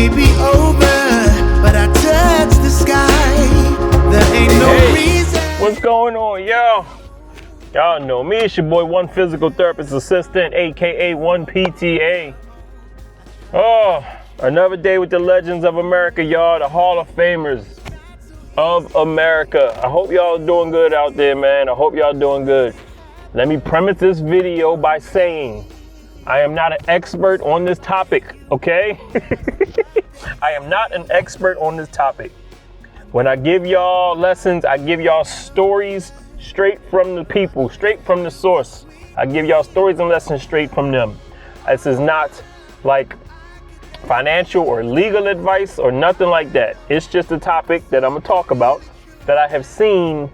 may be over, but I touch the sky. There ain't no reason. What's going on, y'all? Y'all know me, it's your boy, One Physical Therapist Assistant, aka One PTA. Oh, another day with the legends of America, y'all, the Hall of Famers of America. I hope y'all doing good out there, man. I hope y'all doing good. Let me premise this video by saying I am not an expert on this topic, okay? I am not an expert on this topic. When I give y'all lessons, I give y'all stories straight from the people, straight from the source. I give y'all stories and lessons straight from them. This is not like financial or legal advice or nothing like that. It's just a topic that I'm gonna talk about that I have seen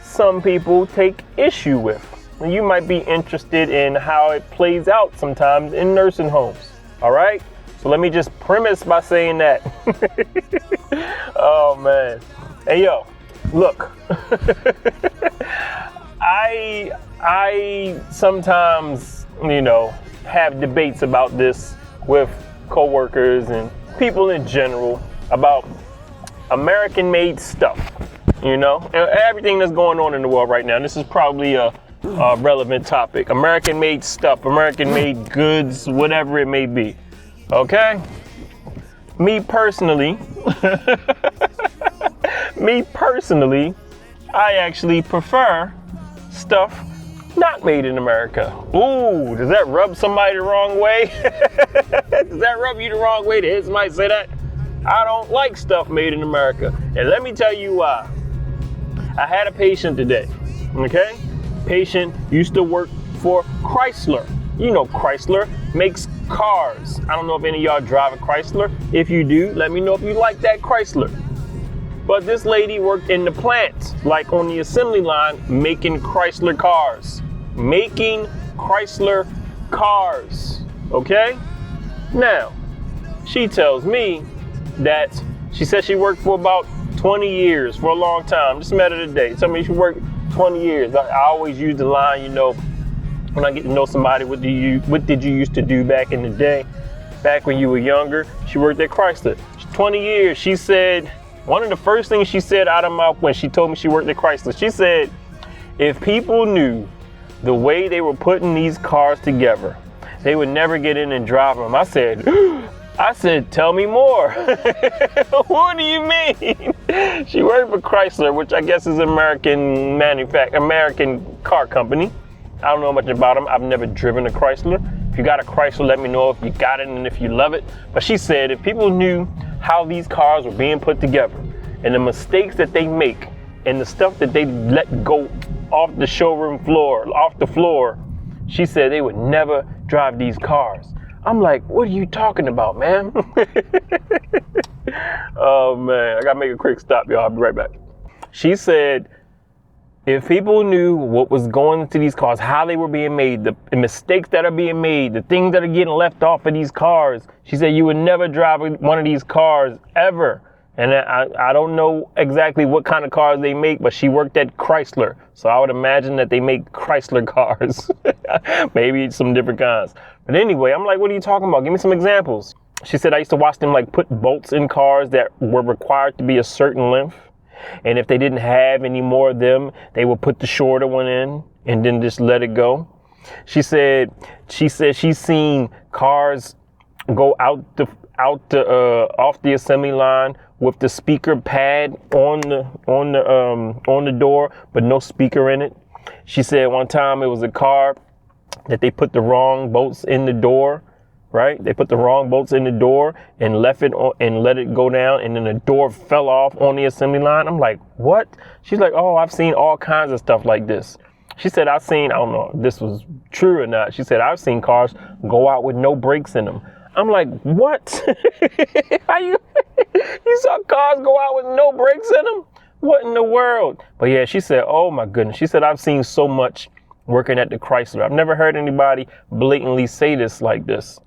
some people take issue with. And you might be interested in how it plays out sometimes in nursing homes. All right? So let me just premise by saying that. Oh man. Hey yo, look. I sometimes, have debates about this with coworkers and people in general about American-made stuff, and everything that's going on in the world right now. This is probably a relevant topic. American-made stuff, American-made goods, whatever it may be. Okay? Me personally, I actually prefer stuff not made in America. Ooh, does that rub somebody the wrong way? Does that rub you the wrong way to hear somebody say that? I don't like stuff made in America. And let me tell you why. I had a patient today, okay? Patient used to work for Chrysler. You know Chrysler makes cars. I don't know if any of y'all drive a Chrysler. If you do, let me know if you like that Chrysler. But this lady worked in the plant, like on the assembly line, making Chrysler cars. Making Chrysler cars, okay? Now, she tells me that she said she worked for about 20 years, for a long time. Just met her today. Tell me she worked 20 years. I always use the line, when I get to know somebody, what did you used to do back in the day? Back when you were younger, she worked at Chrysler. 20 years, she said, one of the first things she said out of my mouth when she told me she worked at Chrysler, she said, if people knew the way they were putting these cars together, they would never get in and drive them. I said, tell me more. What do you mean? She worked for Chrysler, which I guess is American car company. I don't know much about them. I've never driven a Chrysler. If you got a Chrysler, let me know if you got it and if you love it. But she said if people knew how these cars were being put together and the mistakes that they make and the stuff that they let go off the showroom floor, off the floor, she said they would never drive these cars. I'm like, what are you talking about, man? Oh man, I gotta make a quick stop, y'all. I'll be right back. She said, if people knew what was going into these cars, how they were being made, the mistakes that are being made, the things that are getting left off of these cars, she said you would never drive one of these cars ever. And I don't know exactly what kind of cars they make, but she worked at Chrysler. So I would imagine that they make Chrysler cars. Maybe some different kinds. But anyway, I'm like, what are you talking about? Give me some examples. She said I used to watch them put bolts in cars that were required to be a certain length. And if they didn't have any more of them, they would put the shorter one in and then just let it go. She said she's seen cars go off the assembly line with the speaker pad on the door, but no speaker in it. She said one time it was a car that they put the wrong bolts in the door. Right? They put the wrong bolts in the door and left it on and let it go down, and then the door fell off on the assembly line. I'm like, what? She's like, oh, I've seen all kinds of stuff like this. She said, I don't know if this was true or not. She said, I've seen cars go out with no brakes in them. I'm like, what? How you saw cars go out with no brakes in them? What in the world? But yeah, she said, oh my goodness. She said, I've seen so much working at the Chrysler. I've never heard anybody blatantly say this like this.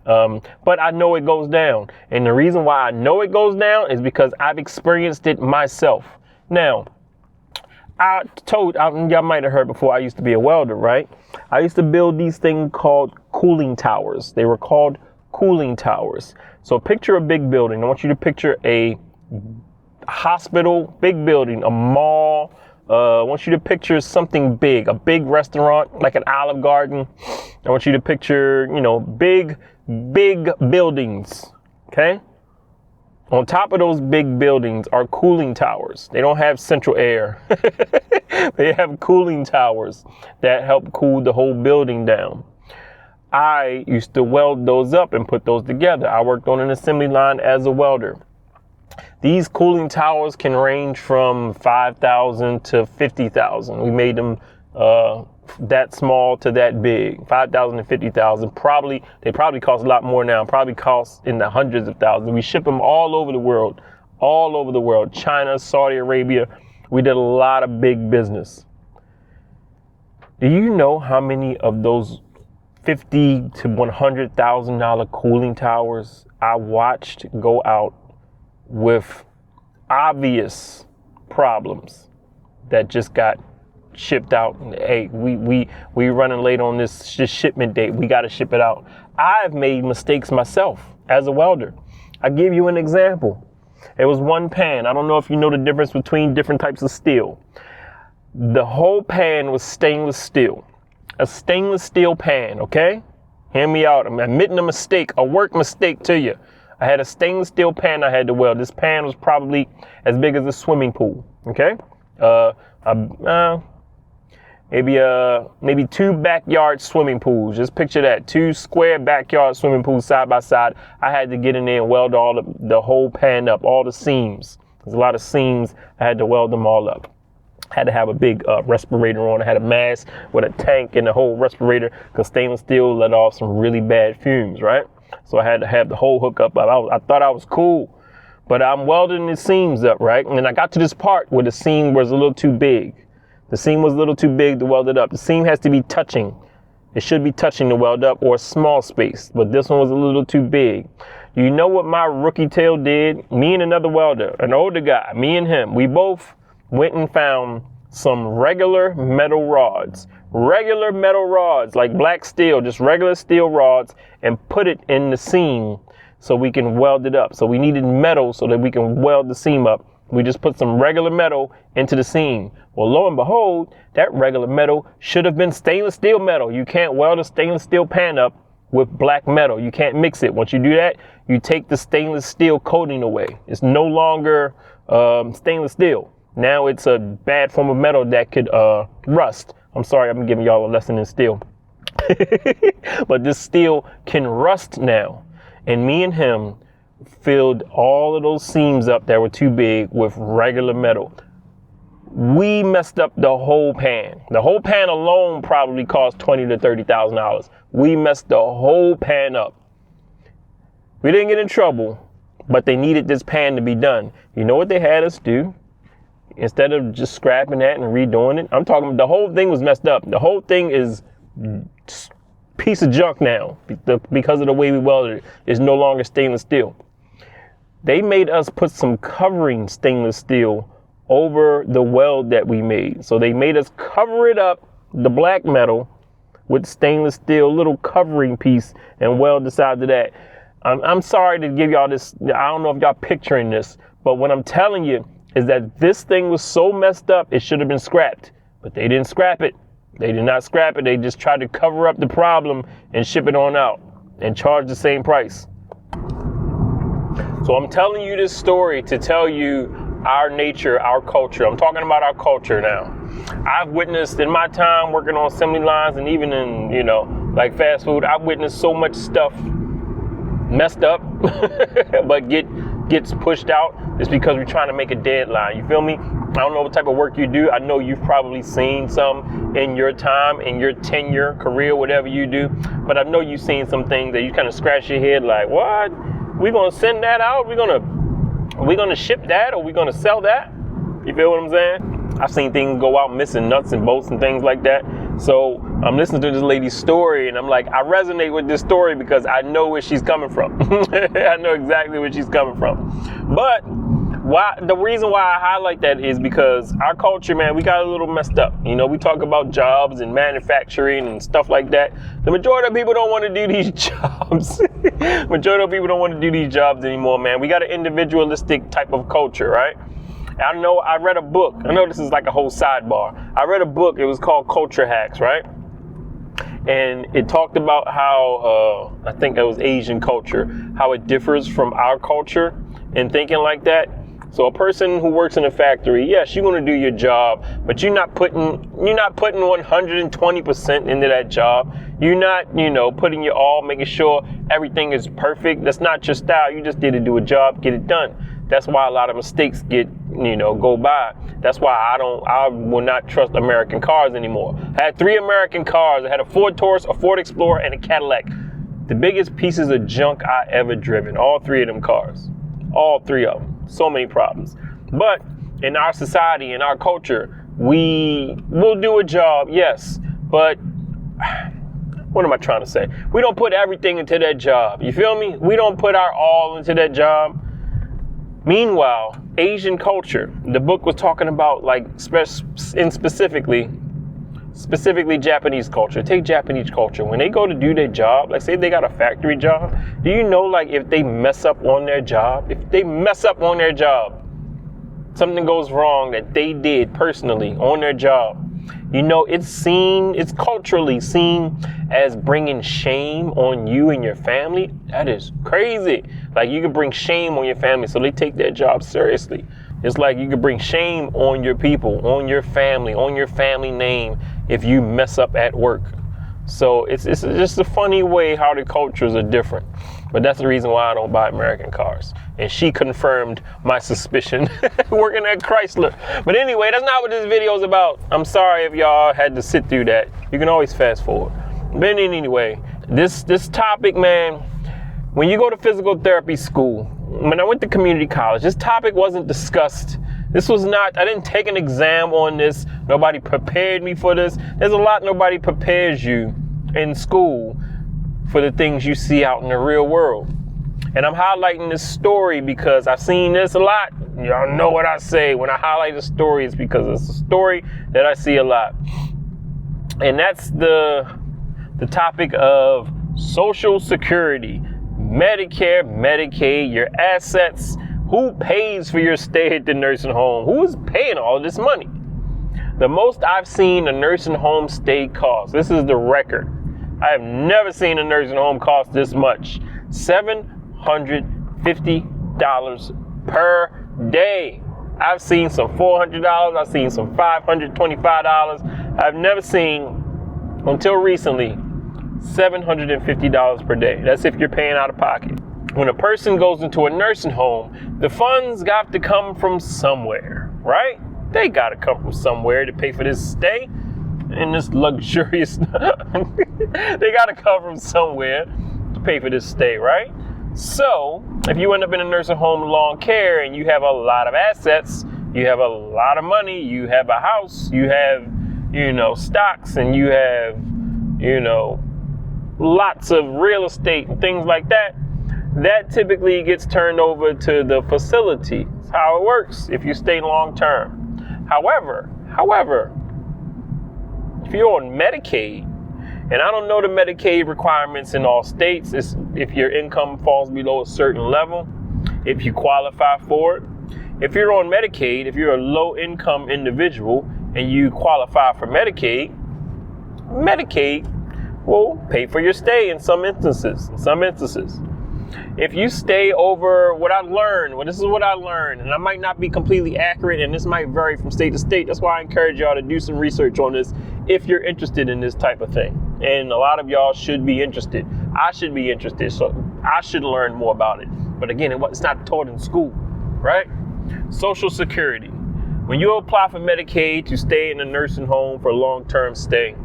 But I know it goes down. And the reason why I know it goes down is because I've experienced it myself. Now, y'all might have heard before, I used to be a welder, right? I used to build these things called cooling towers. They were called cooling towers. So picture a big building. I want you to picture a hospital, big building, a mall. I want you to picture something big, a big restaurant like an Olive Garden. I want you to picture, big buildings, okay? On top of those big buildings are cooling towers. They don't have central air. They have cooling towers that help cool the whole building down. I used to weld those up and put those together. I worked on an assembly line as a welder. These cooling towers can range from 5,000 to 50,000. We made them that small to that big, 5,000 to 50,000. They probably cost a lot more now. Probably cost in the hundreds of thousands. We ship them all over the world. China, Saudi Arabia. We did a lot of big business. Do you know how many of those $50,000 to $100,000 cooling towers I watched go out with obvious problems that just got shipped out? Hey, we running late on this shipment date. We got to ship it out. I've made mistakes myself as a welder. I'll give you an example. It was one pan. I don't know if you know the difference between different types of steel. The whole pan was stainless steel. A stainless steel pan, okay? Hear me out. I'm admitting a mistake, a work mistake to you. I had a stainless steel pan I had to weld. This pan was probably as big as a swimming pool, okay? Maybe two backyard swimming pools. Just picture that, 2 square backyard swimming pools side by side. I had to get in there and weld the whole pan up, all the seams. There's a lot of seams. I had to weld them all up. I had to have a big respirator on. I had a mask with a tank and the whole respirator because stainless steel let off some really bad fumes, right? So I had to have the whole hookup up. I thought I was cool, but I'm welding the seams up, right? And then I got to this part where the seam was a little too big. The seam was a little too big to weld it up. The seam has to be touching. It should be touching to weld up, or a small space, but this one was a little too big. You know what my rookie tail did? Me and another welder, an older guy, me and him, we both went and found some regular metal rods, like black steel, just regular steel rods, and put it in the seam so we can weld it up. So we needed metal so that we can weld the seam up. We just put some regular metal into the seam. Well, lo and behold, that regular metal should have been stainless steel metal. You can't weld a stainless steel pan up with black metal. You can't mix it. Once you do that, you take the stainless steel coating away. It's no longer stainless steel. Now it's a bad form of metal that could rust. I'm sorry, I'm giving y'all a lesson in steel. But this steel can rust now. And me and him filled all of those seams up that were too big with regular metal. We messed up the whole pan. The whole pan alone probably cost $20,000 to $30,000. We messed the whole pan up. We didn't get in trouble, but they needed this pan to be done. You know what they had us do? Instead of just scrapping that and redoing it, I'm talking the whole thing was messed up. The whole thing is piece of junk now because of the way we welded it. It's no longer stainless steel. They made us put some covering stainless steel over the weld that we made. So they made us cover it up, the black metal, with stainless steel little covering piece and weld the side of that. I'm sorry to give y'all this. I don't know if y'all picturing this, but what I'm telling you is that this thing was so messed up, it should have been scrapped. But they didn't scrap it. They did not scrap it. They just tried to cover up the problem and ship it on out and charge the same price. So I'm telling you this story to tell you our nature, our culture. I'm talking about our culture now. I've witnessed in my time working on assembly lines and even in, like fast food, I've witnessed so much stuff messed up, but gets pushed out. It's because we're trying to make a deadline. You feel me? I don't know what type of work you do. I know you've probably seen some in your time, in your tenure, career, whatever you do. But I know you've seen some things that you kind of scratch your head like, what? We're going to send that out? We're going to ship that, or we're going to sell that? You feel what I'm saying? I've seen things go out missing, nuts and bolts and things like that. So I'm listening to this lady's story and I'm like, I resonate with this story because I know where she's coming from. I know exactly where she's coming from. But The reason why I highlight that is because our culture, man, we got a little messed up. You know, we talk about jobs and manufacturing and stuff like that. The majority of people don't want to do these jobs. Majority of people don't want to do these jobs anymore, man. We got an individualistic type of culture, right? I know I read a book. I know this is like a whole sidebar. I read a book. It was called Culture Hacks, right? And it talked about how, I think it was Asian culture, how it differs from our culture and thinking like that. So a person who works in a factory, yes, you're going to do your job, but you're not putting 120% into that job. You're not, putting your all, making sure everything is perfect. That's not your style. You just did to do a job, get it done. That's why a lot of mistakes go by. That's why I will not trust American cars anymore. I had 3 American cars. I had a Ford Taurus, a Ford Explorer, and a Cadillac. The biggest pieces of junk I ever driven. All 3 of them cars. All 3 of them. So many problems. But in our society, in our culture, we will do a job, yes. But what am I trying to say? We don't put everything into that job. You feel me? We don't put our all into that job. Meanwhile, Asian culture, the book was talking about specifically Japanese culture. Take Japanese culture. When they go to do their job, like say they got a factory job, do you know like if they mess up on their job, something goes wrong that they did personally on their job, it's culturally seen as bringing shame on you and your family. That is crazy. Like you can bring shame on your family, so they take their job seriously. It's like you could bring shame on your people, on your family name if you mess up at work. So it's just a funny way how the cultures are different. But that's the reason why I don't buy American cars. And she confirmed my suspicion working at Chrysler. But anyway, that's not what this video is about. I'm sorry if y'all had to sit through that. You can always fast forward. But anyway, this topic, man, when you go to physical therapy school, when I went to community college, this topic wasn't discussed. I didn't take an exam on this. Nobody prepared me for this. There's a lot nobody prepares you in school for the things you see out in the real world. And I'm highlighting this story because I've seen this a lot. Y'all know what I say when I highlight a story, it's because it's a story that I see a lot. And that's the topic of Social Security, Medicare, Medicaid, your assets. Who pays for your stay at the nursing home? Who is paying all of this money? The most I've seen a nursing home stay cost, this is the record. I have never seen a nursing home cost this much. $750 per day. I've seen some $400. I've seen some $525. I've never seen, until recently, $750 per day. That's if you're paying out of pocket. When a person goes into a nursing home, the funds got to come from somewhere, right? They got to come from somewhere to pay for this stay and this luxurious. They got to come from somewhere to pay for this stay, right? So if you end up in a nursing home long care and you have a lot of assets, you have a lot of money, you have a house, you have, stocks, and you have, lots of real estate and things like that, that typically gets turned over to the facility. That's how it works if you stay long term. However, if you're on Medicaid, and I don't know the Medicaid requirements in all states, it's if your income falls below a certain level, if you qualify for it. If you're on Medicaid, if you're a low income individual and you qualify for Medicaid will pay for your stay in some instances. If you stay over this is what I learned, and I might not be completely accurate, and this might vary from state to state. That's why I encourage y'all to do some research on this if you're interested in this type of thing. And a lot of y'all should be interested. I should be interested, so I should learn more about it. But again, it's not taught in school, right? Social Security. When you apply for Medicaid to stay in a nursing home for a long-term stay,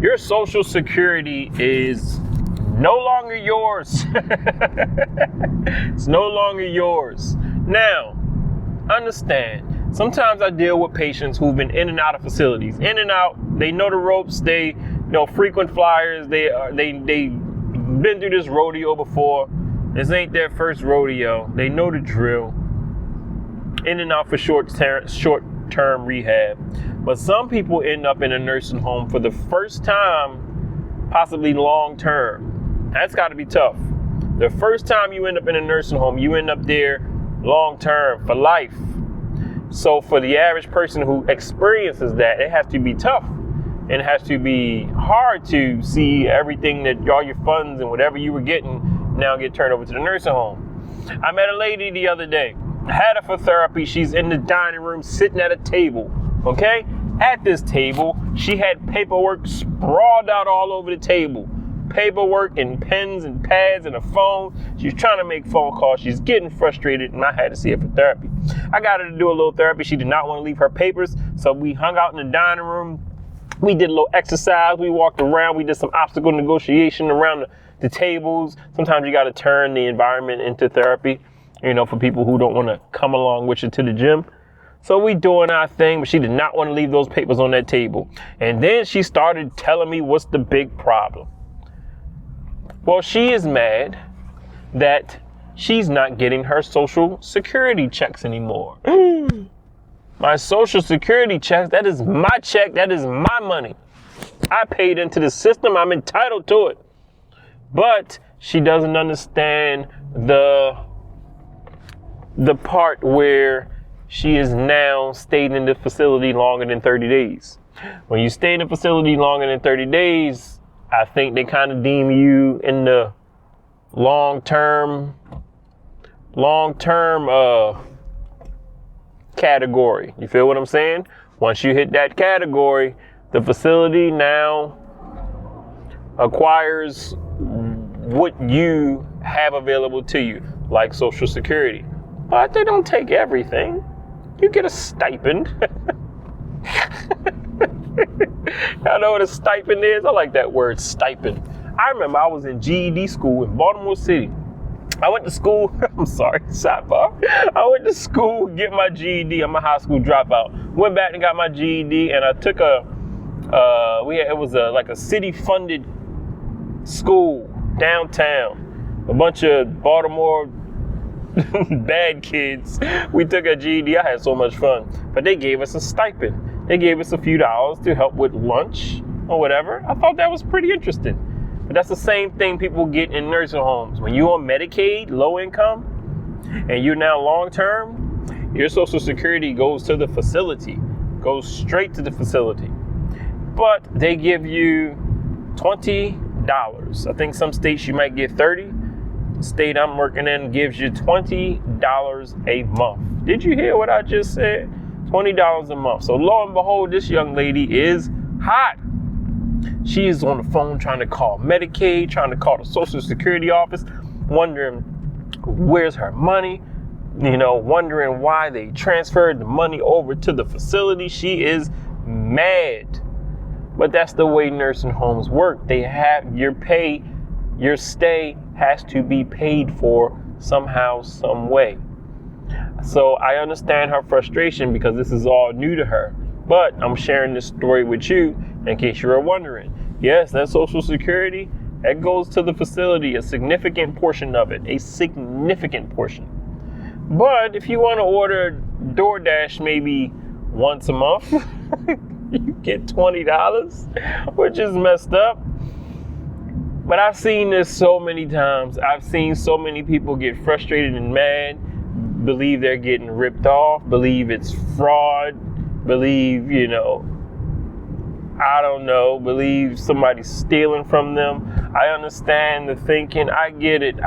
your Social Security is no longer yours. It's no longer yours. Now, understand, sometimes I deal with patients who've been in and out of facilities. In and out, they know the ropes, they frequent flyers, they've been through this rodeo before. This ain't their first rodeo. They know the drill. in and out for short-term rehab. But some people end up in a nursing home for the first time, possibly long-term. That's got to be tough. The first time you end up in a nursing home, you end up there long-term, for life. So for the average person who experiences that, it has to be tough. And it has to be hard to see everything that all your funds and whatever you were getting now get turned over to the nursing home. I met a lady the other day. I had her for therapy. She's in the dining room sitting at a table, okay? At this table, she had paperwork sprawled out all over the table. Paperwork and pens and pads and a phone. She's trying to make phone calls. She's getting frustrated, and I had to see her for therapy. I got her to do a little therapy. She did not want to leave her papers, so we hung out in the dining room. We did a little exercise. We walked around. We did some obstacle negotiation around the tables. Sometimes you got to turn the environment into therapy, for people who don't want to come along with you to the gym. So we doing our thing, but she did not want to leave those papers on that table. And then she started telling me what's the big problem. Well, she is mad that she's not getting her Social Security checks anymore. My Social Security checks, that is my check, that is my money. I paid into the system, I'm entitled to it. But she doesn't understand the part where she is now stayed in the facility longer than 30 days. When you stay in the facility longer than 30 days, I think they kind of deem you in the long-term category. You feel what I'm saying? Once you hit that category, the facility now acquires what you have available to you, like Social Security. But they don't take everything. You get a stipend. Y'all know what a stipend is? I like that word, stipend. I remember I was in GED school in Baltimore City. I went to school, I'm sorry, sidebar. I went to school, get my GED. I'm a high school dropout. Went back and got my GED, and I took it was like a city-funded school downtown. A bunch of Baltimore bad kids. We took a GED. I had so much fun. But they gave us a stipend. They gave us a few dollars to help with lunch or whatever. I thought that was pretty interesting. But that's the same thing people get in nursing homes. When you're on Medicaid, low income, and you're now long term, your Social Security goes to the facility, goes straight to the facility. But they give you $20. I think some states you might get $30. The state I'm working in gives you $20 a month. Did you hear what I just said? $20 a month. So lo and behold, this young lady is hot. She is on the phone trying to call Medicaid, trying to call the Social Security office, wondering where's her money, wondering why they transferred the money over to the facility. She is mad. But that's the way nursing homes work. They have your stay has to be paid for somehow, some way. So I understand her frustration because this is all new to her. But I'm sharing this story with you in case you were wondering. Yes, that Social Security, that goes to the facility, a significant portion of it, a significant portion. But if you want to order DoorDash maybe once a month, you get $20, which is messed up. But I've seen this so many times. I've seen so many people get frustrated and mad, believe they're getting ripped off, believe it's fraud, believe, I don't know, believe somebody's stealing from them. I understand the thinking. I get it,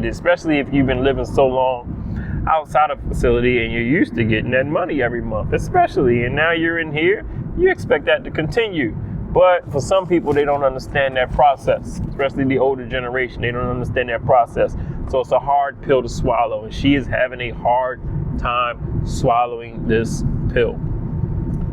especially if you've been living so long outside of the facility and you're used to getting that money every month, especially, and now you're in here, you expect that to continue. But for some people, they don't understand that process, especially the older generation. They don't understand that process. So it's a hard pill to swallow, and she is having a hard time swallowing this pill.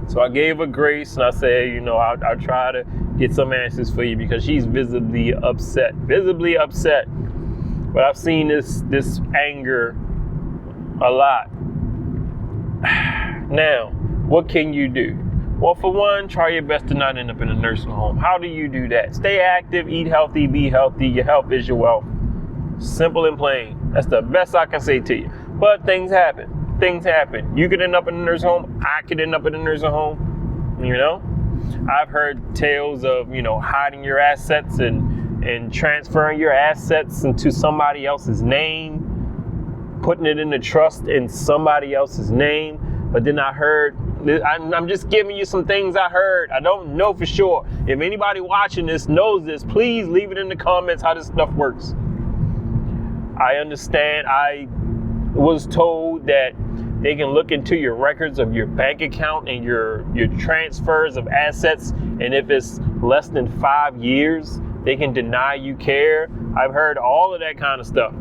So I gave her grace, and I said, I'll try to get some answers for you because she's visibly upset. But I've seen this anger a lot. Now, what can you do? Well, for one, try your best to not end up in a nursing home. How do you do that? Stay active, eat healthy, be healthy. Your health is your wealth. Simple and plain. That's the best I can say to you. But things happen. Things happen. You could end up in a nursing home. I could end up in a nursing home. You know, I've heard tales of, you know, hiding your assets and transferring your assets into somebody else's name, putting it in the trust in somebody else's name. But then I heard, I'm just giving you some things I heard. I don't know for sure. If anybody watching this knows this, please leave it in the comments how this stuff works. I understand. I was told that they can look into your records of your bank account and your transfers of assets, and if it's less than 5 years, they can deny you care. I've heard all of that kind of stuff.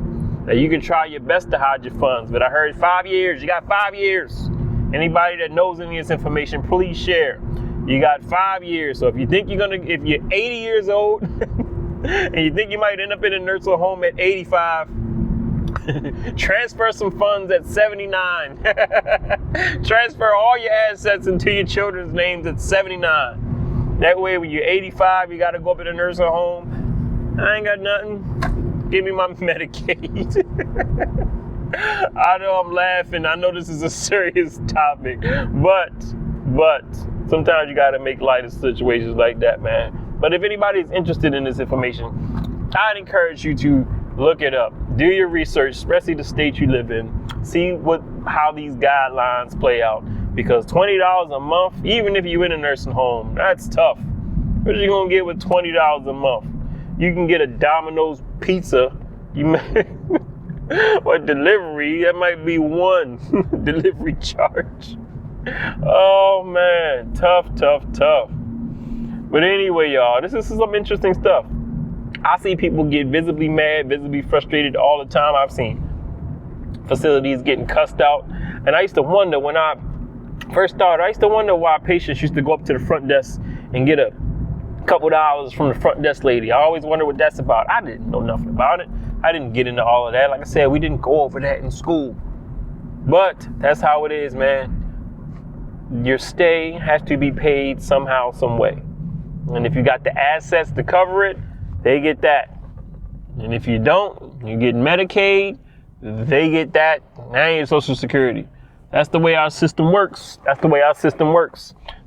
Now, you can try your best to hide your funds, but I heard 5 years. You got 5 years. Anybody that knows any of this information, please share. You got 5 years. So if you think if you're 80 years old and you think you might end up in a nursing home at 85, transfer some funds at 79. Transfer all your assets into your children's names at 79. That way, when you're 85, you got to go up in a nursing home. I ain't got nothing. Give me my Medicaid. I know I'm laughing. I know this is a serious topic, but sometimes you got to make light of situations like that, man. But if anybody's interested in this information, I'd encourage you to look it up. Do your research, especially the state you live in. See how these guidelines play out. Because $20 a month, even if you're in a nursing home, that's tough. What are you gonna get with $20 a month? You can get a Domino's pizza. Or delivery, that might be one delivery charge. Oh man, tough. But anyway, y'all, this is some interesting stuff. I see people get visibly mad, visibly frustrated all the time. I've seen facilities getting cussed out. And I used to wonder when I first started, why patients used to go up to the front desk and get a couple dollars from the front desk lady. I always wonder what that's about. I didn't know nothing about it. I didn't get into all of that. Like I said, we didn't go over that in school. But that's how it is, man. Your stay has to be paid somehow, some way. And if you got the assets to cover it, they get that. And if you don't, you get Medicaid, they get that, and your Social Security. That's the way our system works.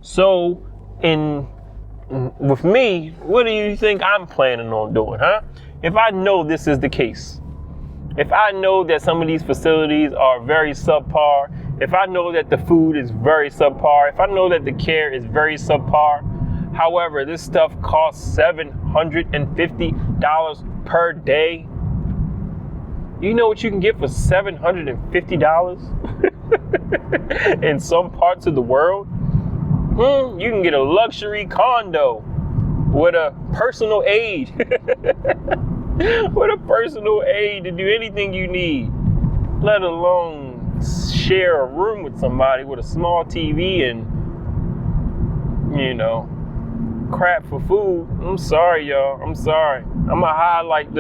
So, with me, what do you think I'm planning on doing, huh? If I know this is the case, if I know that some of these facilities are very subpar, if I know that the food is very subpar, if I know that the care is very subpar, however, this stuff costs $750 per day. You know what you can get for $750 in some parts of the world? You can get a luxury condo with a personal aide. With a personal aide to do anything you need, let alone share a room with somebody with a small TV and, you know, crap for food. I'm sorry, y'all. I'm sorry. I'm gonna highlight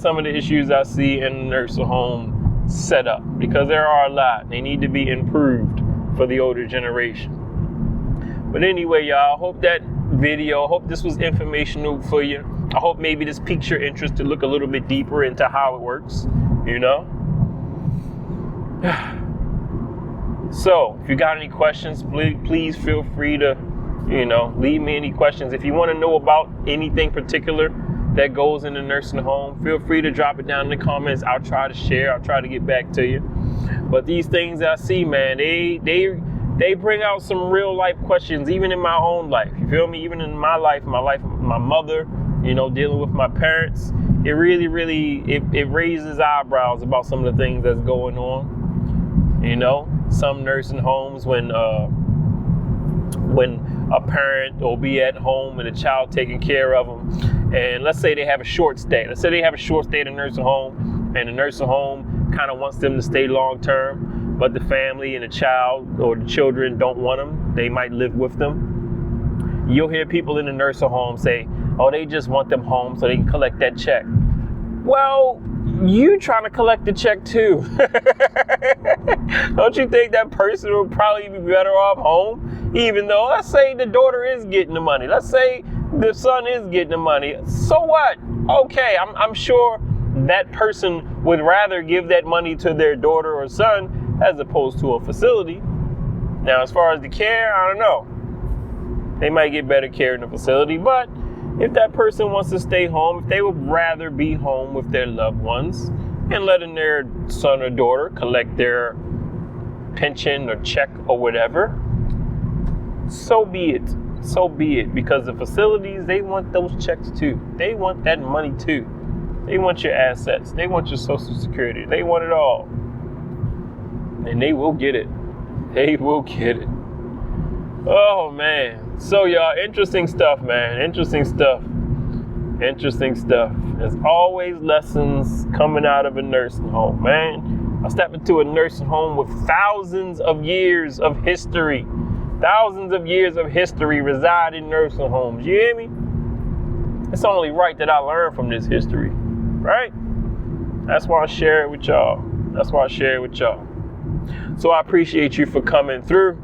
some of the issues I see in the nursing home setup because there are a lot. They need to be improved for the older generation. But anyway, y'all, hope this was informational for you. I hope maybe this piques your interest to look a little bit deeper into how it works, you know? So, if you got any questions, please feel free to, leave me any questions. If you want to know about anything particular that goes in the nursing home, feel free to drop it down in the comments. I'll try to share. I'll try to get back to you. But these things I see, man, they bring out some real life questions, even in my own life. You feel me? Even in my life, my mother, dealing with my parents, it really, it raises eyebrows about some of the things that's going on. Some nursing homes when a parent will be at home and a child taking care of them, and let's say they have a short stay. Let's say they have a short stay at a nursing home, and the nursing home kind of wants them to stay long term, but the family and the child or the children don't want them. They might live with them. You'll hear people in the nursing home say, oh, they just want them home so they can collect that check. Well, you trying to collect the check too. Don't you think that person would probably be better off home? Even though, let's say the daughter is getting the money. Let's say the son is getting the money. So what? Okay, I'm sure that person would rather give that money to their daughter or son as opposed to a facility. Now, as far as the care, I don't know. They might get better care in the facility, but if that person wants to stay home, if they would rather be home with their loved ones and letting their son or daughter collect their pension or check or whatever, so be it. So be it. Because the facilities, they want those checks too. They want that money too. They want your assets. They want your Social Security. They want it all. And they will get it. They will get it. Oh, man. So, y'all, interesting stuff, man. Interesting stuff. Interesting stuff. There's always lessons coming out of a nursing home, man. I stepped into a nursing home with thousands of years of history. Thousands of years of history reside in nursing homes. You hear me? It's only right that I learn from this history, right? That's why I share it with y'all. That's why I share it with y'all. So I appreciate you for coming through.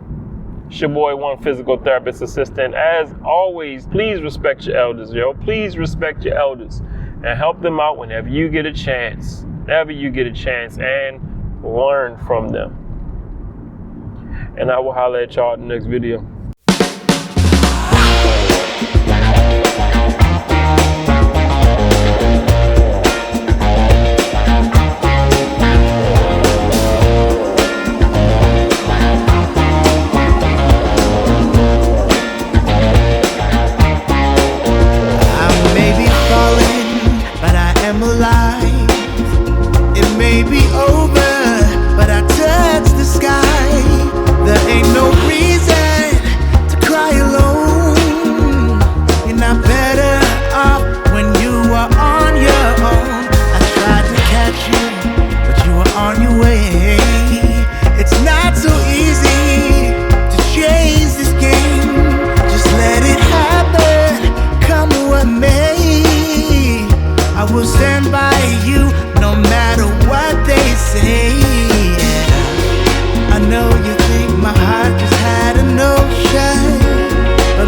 It's your boy, One Physical Therapist Assistant. As always, please respect your elders, yo. Please respect your elders and help them out whenever you get a chance. Whenever you get a chance, and learn from them. And I will holler at y'all in the next video.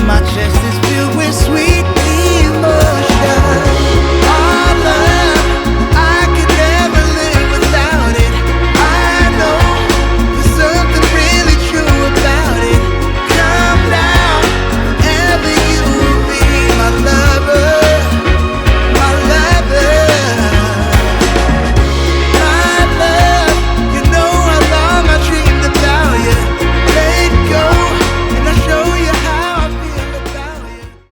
My chest is filled with sweet